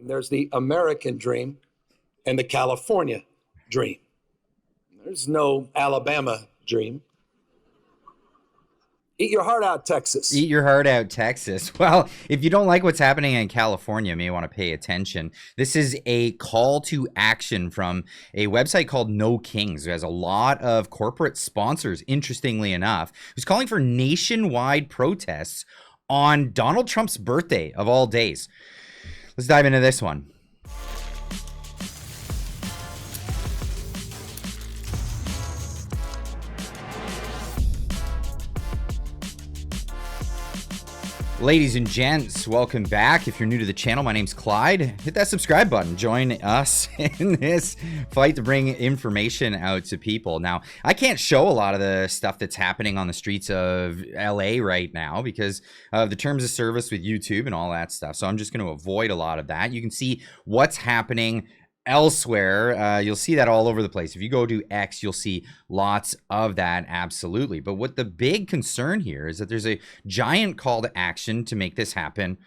There's the American dream and the California dream. There's no Alabama dream. Eat your heart out, Texas. Eat your heart out, Texas. Well, if you don't like what's happening in California, you may want to pay attention. This is a call to action from a website called No Kings, who has a lot of corporate sponsors, interestingly enough, who's calling for nationwide protests on Donald Trump's birthday of all days. Let's dive into this one. Ladies and gents, welcome back. If you're new to the channel, my name's Clyde. Hit that subscribe button. Join us in this fight to bring information out to people. Now, I can't show a lot of the stuff that's happening on the streets of LA right now because of the terms of service with YouTube and all that stuff. So I'm just going to avoid a lot of that. You can see what's happening elsewhere. You'll see that all over the place. If you go to X, you'll see lots of that, absolutely. But what the big concern here is that there's a giant call to action to make this happen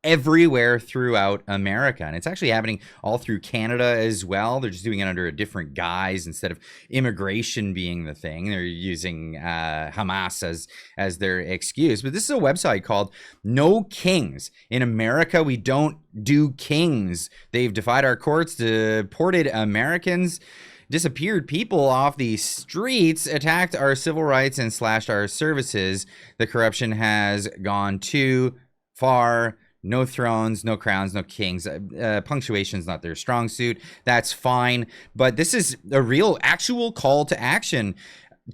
everywhere throughout America. And it's actually happening all through Canada as well. They're just doing it under a different guise. Instead of immigration being the thing, they're using Hamas as their excuse. But this is a website called No Kings. In America, we don't do kings. They've defied our courts, deported Americans, disappeared people off the streets, attacked our civil rights, and slashed our services. The corruption has gone too far. No thrones, no crowns, no kings. Punctuation's not their strong suit. That's fine. But this is a real, actual call to action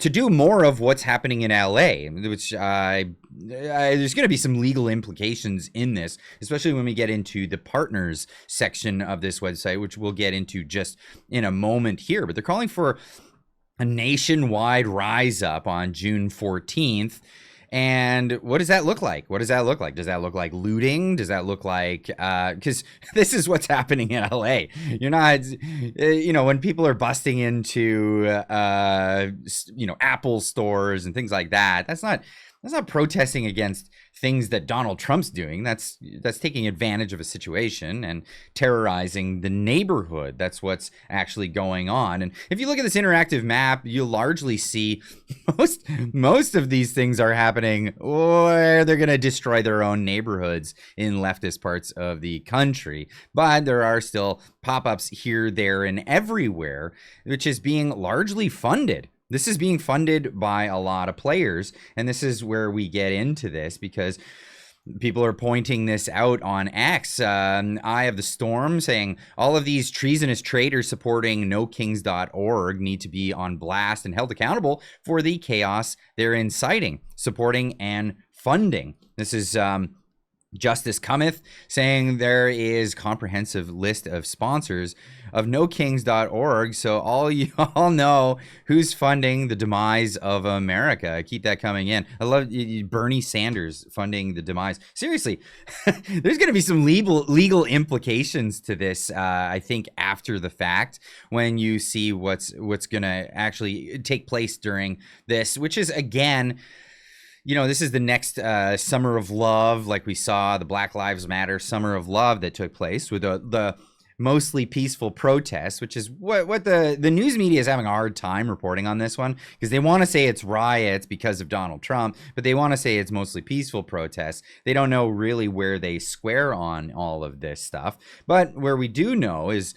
to do more of what's happening in LA, which there's going to be some legal implications in this, especially when we get into the partners section of this website, which we'll get into just in a moment here. But they're calling for a nationwide rise up on June 14th. And what does that look like? What does that look like? Does that look like looting? Does that look like, because this is what's happening in LA. You're not, when people are busting into, Apple stores and things like that, that's not protesting against things that Donald Trump's doing. That's taking advantage of a situation and terrorizing the neighborhood. That's what's actually going on. And if you look at this interactive map, you'll largely see most of these things are happening where they're going to destroy their own neighborhoods in leftist parts of the country. But there are still pop-ups here, there, and everywhere, which is being largely funded. This is being funded by a lot of players, and this is where we get into this because people are pointing this out on X. Eye of the Storm saying all of these treasonous traitors supporting nokings.org need to be on blast and held accountable for the chaos they're inciting, supporting, and funding. This is Justice Cometh saying there is comprehensive list of sponsors of nokings.org, so all you all know who's funding the demise of America. Keep that coming in. I love Bernie Sanders funding the demise. Seriously, there's going to be some legal implications to this, I think, after the fact, when you see what's going to actually take place during this, which is, again, this is the next Summer of Love, like we saw the Black Lives Matter Summer of Love that took place with the mostly peaceful protests, which is what the news media is having a hard time reporting on this one, because they want to say it's riots because of Donald Trump, but they want to say it's mostly peaceful protests. They don't know really where they square on all of this stuff. But where we do know is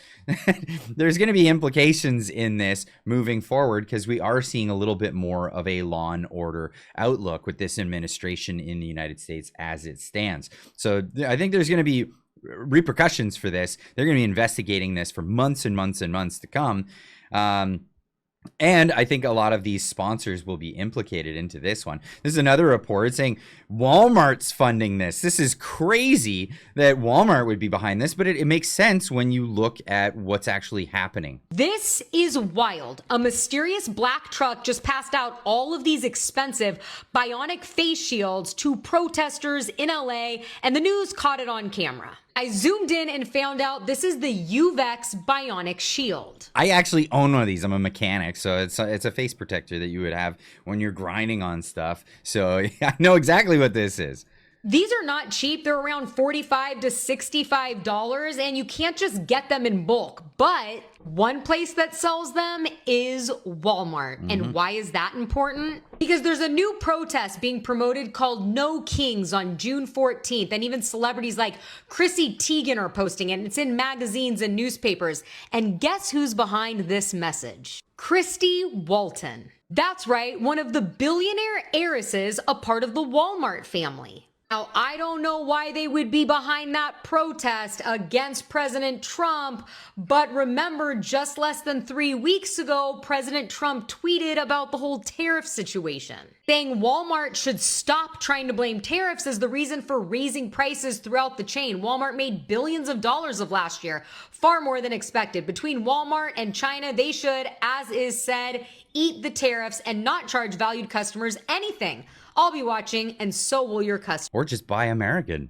there's going to be implications in this moving forward, because we are seeing a little bit more of a law and order outlook with this administration in the United States as it stands. So I think there's going to be repercussions for this. They're going to be investigating this for months and months and months to come. And I think a lot of these sponsors will be implicated into this one. This is another report saying Walmart's funding this. This is crazy that Walmart would be behind this, but it makes sense when you look at what's actually happening. This is wild. A mysterious black truck just passed out all of these expensive bionic face shields to protesters in LA, and the news caught it on camera. I zoomed in and found out this is the UVEX bionic shield. I actually own one of these. I'm a mechanic, so it's a face protector that you would have when you're grinding on stuff. So I know exactly what this is. These are not cheap. They're around $45 to $65, and you can't just get them in bulk. But one place that sells them is Walmart. And why is that important? Because there's a new protest being promoted called No Kings on June 14th. And even celebrities like Chrissy Teigen are posting it. And it's in magazines and newspapers. And guess who's behind this message? Christy Walton. That's right, one of the billionaire heiresses, a part of the Walmart family. Now, I don't know why they would be behind that protest against President Trump, but remember, just less than 3 weeks ago, President Trump tweeted about the whole tariff situation, saying Walmart should stop trying to blame tariffs as the reason for raising prices throughout the chain. Walmart made billions of dollars of last year, far more than expected. Between Walmart and China, they should, as is said, eat the tariffs and not charge valued customers anything. I'll be watching, and so will your customers. Or just buy American.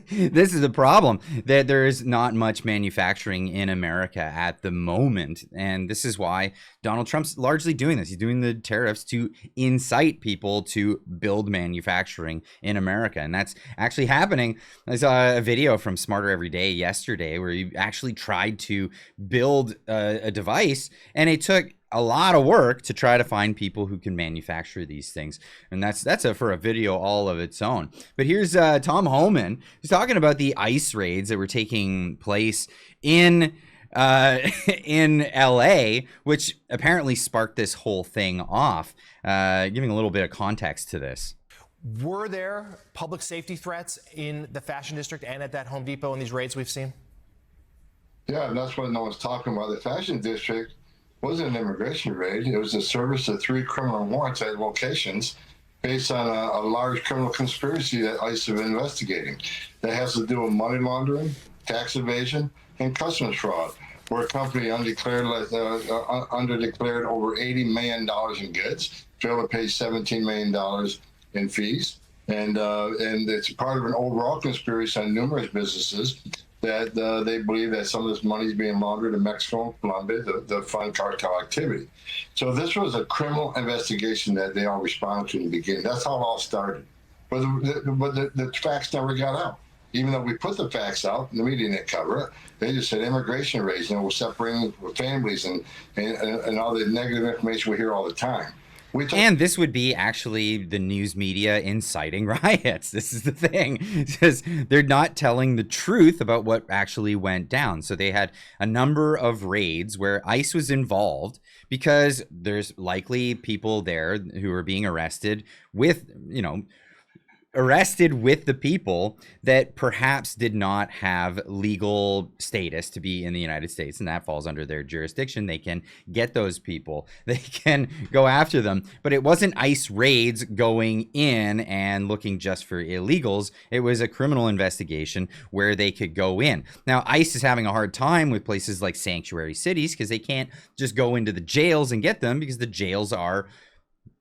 This is the problem, that there is not much manufacturing in America at the moment. And this is why Donald Trump's largely doing this. He's doing the tariffs to incite people to build manufacturing in America. And that's actually happening. I saw a video from Smarter Every Day yesterday where he actually tried to build a device, and it took a lot of work to try to find people who can manufacture these things. And that's for a video all of its own. But here's Tom Homan, who's talking about the ICE raids that were taking place in LA, which apparently sparked this whole thing off, giving a little bit of context to this. Were there public safety threats in the fashion district and at that Home Depot in these raids we've seen? Yeah, and that's what no one's talking about. The fashion district wasn't an immigration raid. It was a service of 3 criminal warrants at locations based on a large criminal conspiracy that ICE is investigating. That has to do with money laundering, tax evasion, and customs fraud, where a company underdeclared over $80 million in goods, failed to pay $17 million in fees, and it's part of an overall conspiracy on numerous businesses that they believe that some of this money is being laundered in Mexico and Colombia to fund cartel activity. So this was a criminal investigation that they all responded to in the beginning. That's how it all started. But the facts never got out. Even though we put the facts out, the media didn't cover it. They just said immigration raids, we're separating with families and all the negative information we hear all the time. And this would be actually the news media inciting riots. This is the thing, because they're not telling the truth about what actually went down. So they had a number of raids where ICE was involved because there's likely people there who are being arrested with, arrested with the people that perhaps did not have legal status to be in the United States, and that falls under their jurisdiction. They can get those people. They can go after them. But it wasn't ICE raids going in and looking just for illegals. It was a criminal investigation where they could go in. Now, ICE is having a hard time with places like sanctuary cities because they can't just go into the jails and get them because the jails are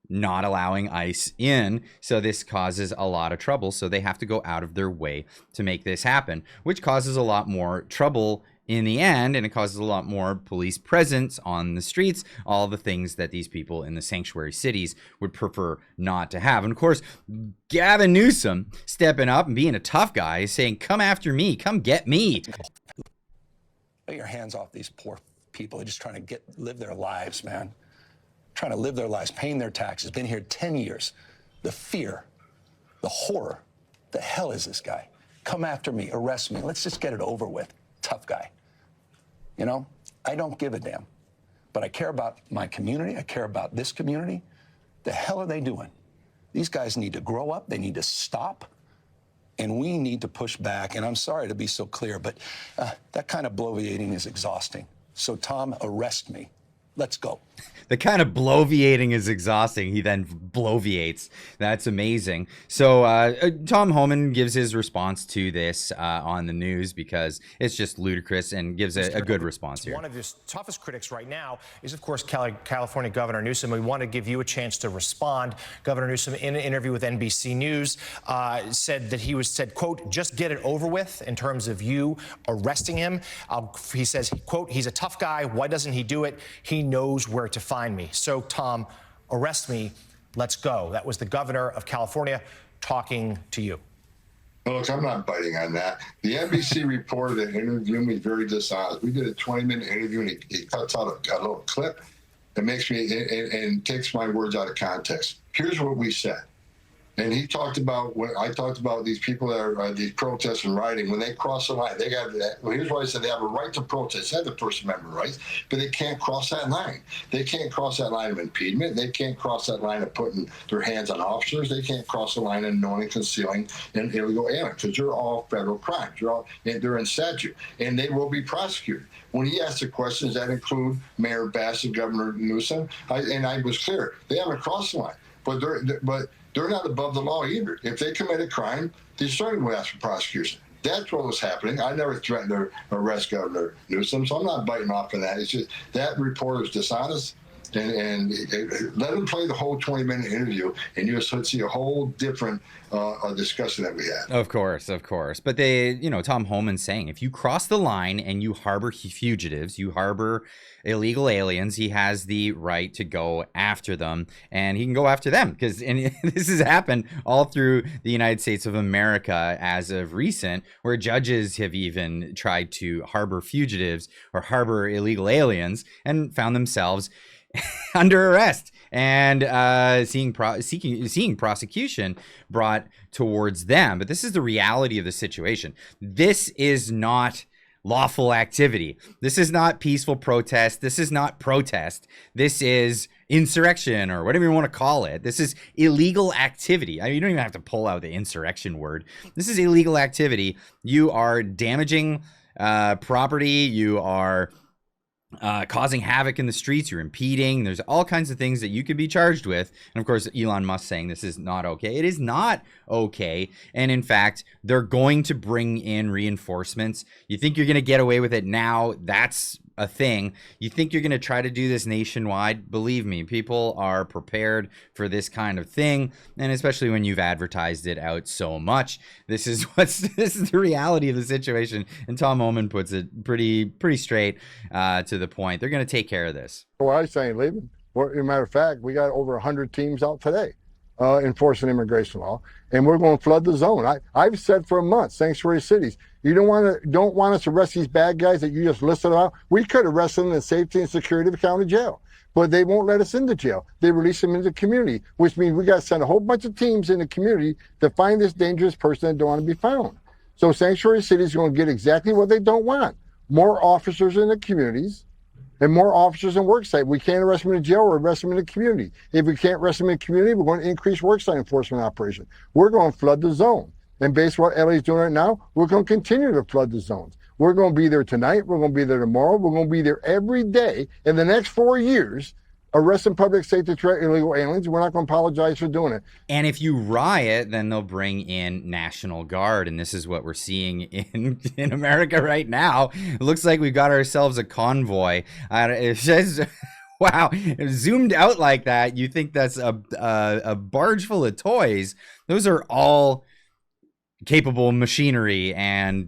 not allowing ICE in. So this causes a lot of trouble. So they have to go out of their way to make this happen, which causes a lot more trouble in the end. And it causes a lot more police presence on the streets, all the things that these people in the sanctuary cities would prefer not to have. And of course, Gavin Newsom stepping up and being a tough guy, saying, come after me, come get me. Get your hands off these poor people. They're just trying to live their lives, man. Trying to live their lives, paying their taxes, been here 10 years. The fear, the horror, the hell is this guy? Come after me, arrest me, let's just get it over with. Tough guy. I don't give a damn. But I care about my community, I care about this community. The hell are they doing? These guys need to grow up, they need to stop, and we need to push back. And I'm sorry to be so clear, but that kind of bloviating is exhausting. So Tom, arrest me. Let's go. The kind of bloviating is exhausting. He then bloviates. That's amazing. So Tom Homan gives his response to this on the news because it's just ludicrous, and gives a good response here. One of his toughest critics right now is, of course, California Governor Newsom. We want to give you a chance to respond. Governor Newsom, in an interview with NBC News, said, quote, just get it over with in terms of you arresting him. He says, quote, he's a tough guy. Why doesn't he do it? He knows where to find me. So, Tom, arrest me. Let's go. That was the governor of California talking to you. No, look, I'm not biting on that. The NBC reporter that interviewed me very dishonest. We did a 20-minute interview, and he cuts out a little clip that makes me and takes my words out of context. Here's what we said. And he talked about when I talked about these people that are these protests and rioting. When they cross the line, they got that. Well, here's why I said they have a right to protest. They have the First Amendment rights, but they can't cross that line. They can't cross that line of impediment. They can't cross that line of putting their hands on officers. They can't cross the line of knowing, concealing, and illegal aliens, because they're all federal crimes. They're in statute, and they will be prosecuted. When he asked the questions that include Mayor Bassett, Governor Newsom, I was clear. They haven't crossed the line, but they're not above the law either. If they commit a crime, they certainly will ask for prosecution. That's what was happening. I never threatened to arrest Governor Newsom, so I'm not biting off on that. It's just that reporter is dishonest, and let him play the whole 20-minute interview, and you'll see a whole different discussion that we had. Of course. But Tom Homan saying, if you cross the line and you harbor fugitives, you harbor illegal aliens, he has the right to go after them, and he can go after them, because this has happened all through the United States of America as of recent, where judges have even tried to harbor fugitives or harbor illegal aliens and found themselves under arrest and seeing prosecution brought towards them. But this is the reality of the situation. This is not lawful activity. This is not peaceful protest. This is not protest. This is insurrection, or whatever you want to call it. This is illegal activity. I mean, you don't even have to pull out the insurrection word. This is illegal activity. You are damaging property. You are causing havoc in the streets. You're impeding. There's all kinds of things that you could be charged with. And of course, Elon Musk saying this is not okay. It is not okay. And in fact, they're going to bring in reinforcements. You think you're going to get away with it now? That's a thing. You think you're going to try to do this nationwide? Believe me, people are prepared for this kind of thing, and especially when you've advertised it out so much. This is the reality of the situation, and Tom Homan puts it pretty straight to the point. They're going to take care of this. Well, I was saying, leaving. Well, as a matter of fact, we got over 100 teams out today enforcing immigration law, and we're going to flood the zone. I've said for a month, sanctuary cities, you don't want us to arrest these bad guys that you just listed out. We could arrest them in the safety and security of a county jail, but they won't let us into jail. They release them into the community, which means we got to send a whole bunch of teams in the community to find this dangerous person that don't want to be found. So sanctuary cities are going to get exactly what they don't want: more officers in the communities and more officers in worksite. We can't arrest them in jail or arrest them in the community. If we can't arrest them in the community, we're going to increase worksite enforcement operation. We're going to flood the zone. And based on what LA is doing right now, we're going to continue to flood the zones. We're going to be there tonight. We're going to be there tomorrow. We're going to be there every day in the next 4 years, arresting public safety threat illegal aliens. We're not going to apologize for doing it. And if you riot, then they'll bring in National Guard. And this is what we're seeing in America right now. It looks like we've got ourselves a convoy. It says... Wow, zoomed out like that, you think that's a barge full of toys. Those are all capable machinery and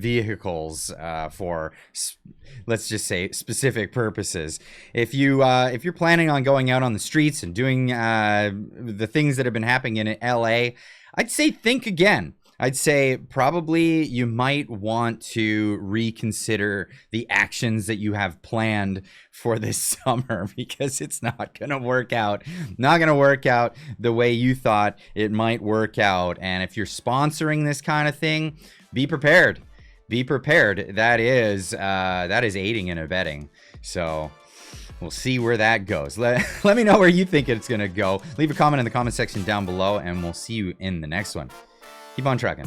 vehicles for, let's just say, specific purposes. If you're planning on going out on the streets and doing the things that have been happening in LA, I'd say think again. I'd say probably you might want to reconsider the actions that you have planned for this summer, because it's not going to work out. Not going to work out the way you thought it might work out. And if you're sponsoring this kind of thing, be prepared. Be prepared. That is aiding and abetting. So we'll see where that goes. Let me know where you think it's going to go. Leave a comment in the comment section down below, and we'll see you in the next one. Keep on trucking.